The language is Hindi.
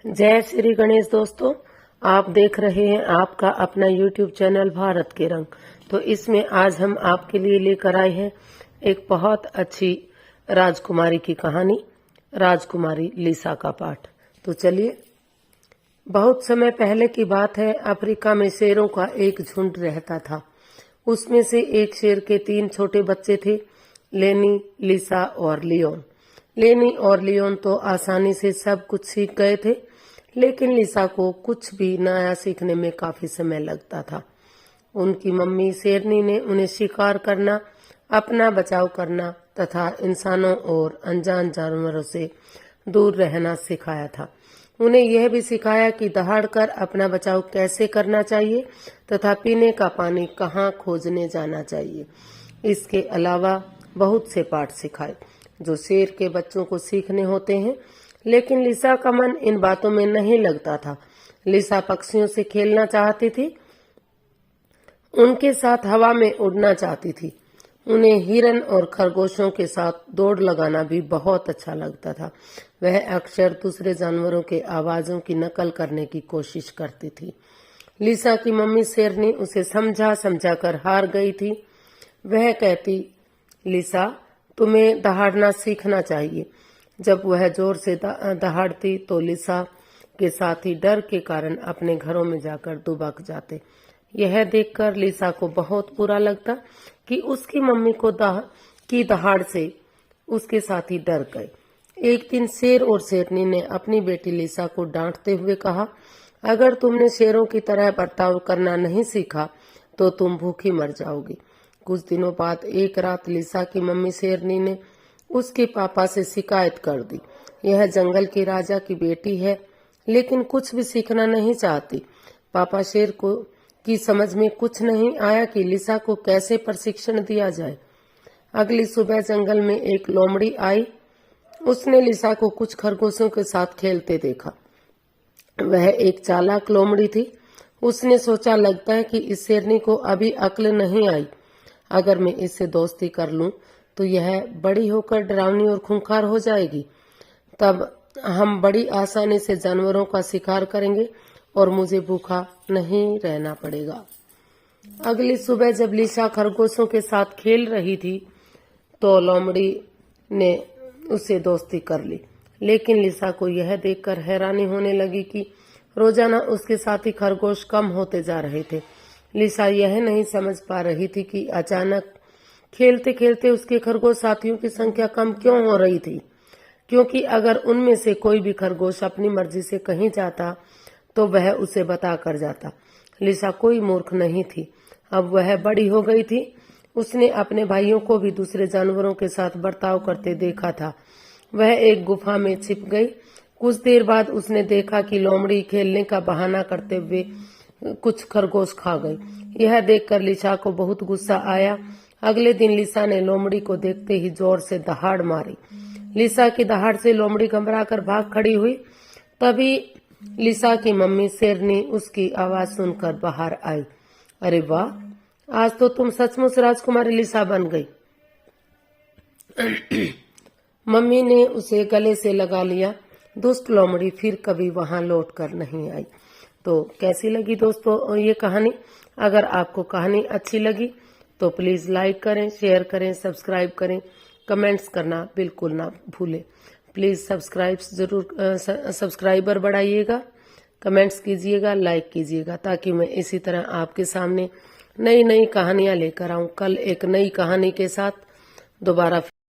जय श्री गणेश दोस्तों, आप देख रहे हैं आपका अपना YouTube चैनल भारत के रंग। तो इसमें आज हम आपके लिए लेकर आए हैं एक बहुत अच्छी राजकुमारी की कहानी, राजकुमारी लिसा का पाठ। तो चलिए, बहुत समय पहले की बात है। अफ्रीका में शेरों का एक झुंड रहता था। उसमें से एक शेर के 3 छोटे बच्चे थे, लेनी, लिसा और लियोन। लेनी और लियोन तो आसानी से सब कुछ सीख गए थे, लेकिन लिसा को कुछ भी नया सीखने में काफी समय लगता था। उनकी मम्मी शेरनी ने उन्हें शिकार करना, अपना बचाव करना तथा इंसानों और अनजान जानवरों से दूर रहना सिखाया था। उन्हें यह भी सिखाया कि दहाड़कर अपना बचाव कैसे करना चाहिए तथा पीने का पानी कहाँ खोजने जाना चाहिए। इसके अलावा बहुत से पाठ सिखाए जो शेर के बच्चों को सीखने होते हैं, लेकिन लिसा का मन इन बातों में नहीं लगता था। लिसा पक्षियों से खेलना चाहती थी, उनके साथ हवा में उड़ना चाहती थी। उन्हें हिरन और खरगोशों के साथ दौड़ लगाना भी बहुत अच्छा लगता था। वह अक्सर दूसरे जानवरों के आवाजों की नकल करने की कोशिश करती थी। लिसा की मम्मी शेरनी उसे समझा समझा कर हार गई थी। वह कहती, लिसा, तुम्हें दहाड़ना सीखना चाहिए। जब वह जोर से दहाड़ती तो लिसा के साथी डर के कारण अपने घरों में जाकर दुबक जाते। यह देखकर लिसा को बहुत बुरा लगता कि उसकी मम्मी की दहाड़ से उसके साथी डर गए। एक दिन शेर और शेरनी ने अपनी बेटी लिसा को डांटते हुए कहा, अगर तुमने शेरों की तरह बर्ताव करना नहीं सीखा तो तुम भूखी मर जाओगी। कुछ दिनों बाद एक रात लिसा की मम्मी शेरनी ने उसके पापा से शिकायत कर दी। यह जंगल के राजा की बेटी है, लेकिन कुछ भी सीखना नहीं चाहती। पापा शेर को की समझ में कुछ नहीं आया कि लिसा को कैसे प्रशिक्षण दिया जाए। अगली सुबह जंगल में एक लोमड़ी आई। उसने लिसा को कुछ खरगोशों के साथ खेलते देखा। वह एक चालाक लोमड़ी थी। उसने सोचा, लगता है कि इस शेरनी को अभी अक्ल नहीं आई। अगर मैं इससे दोस्ती कर लूं तो यह बड़ी होकर डरावनी और खूंखार हो जाएगी। तब हम बड़ी आसानी से जानवरों का शिकार करेंगे और मुझे भूखा नहीं रहना पड़ेगा। अगली सुबह जब लिसा खरगोशों के साथ खेल रही थी तो लोमड़ी ने उससे दोस्ती कर ली। लेकिन लिसा को यह देखकर हैरानी होने लगी कि रोजाना उसके साथी खरगोश कम होते जा रहे थे। लिसा यह नहीं समझ पा रही थी कि अचानक खेलते खेलते उसके खरगोश साथियों की संख्या कम क्यों हो रही थी, क्योंकि अगर उनमें से कोई भी खरगोश अपनी मर्जी से कहीं जाता तो वह उसे बता कर जाता। लिसा कोई मूर्ख नहीं थी। अब वह बड़ी हो गई थी। उसने अपने भाइयों को भी दूसरे जानवरों के साथ बर्ताव करते देखा था। वह एक गुफा में छिप गई। कुछ देर बाद उसने देखा कि लोमड़ी खेलने का बहाना करते हुए कुछ खरगोश खा गई। यह देखकर लिसा को बहुत गुस्सा आया। अगले दिन लिसा ने लोमड़ी को देखते ही जोर से दहाड़ मारी। लिसा की दहाड़ से लोमड़ी घबराकर भाग खड़ी हुई। तभी लिसा की मम्मी शेरनी उसकी आवाज सुनकर बाहर आई। अरे वाह, आज तो तुम सचमुच राजकुमारी लिसा बन गई। मम्मी ने उसे गले से लगा लिया। दुष्ट लोमड़ी फिर कभी वहां लौट कर नहीं आई। तो कैसी लगी दोस्तों ये कहानी? अगर आपको कहानी अच्छी लगी तो प्लीज लाइक करें, शेयर करें, सब्सक्राइब करें, कमेंट्स करना बिल्कुल ना भूलें। प्लीज सब्सक्राइबर बढ़ाइएगा, कमेंट्स कीजिएगा, लाइक कीजिएगा, ताकि मैं इसी तरह आपके सामने नई नई कहानियां लेकर आऊं। कल एक नई कहानी के साथ दोबारा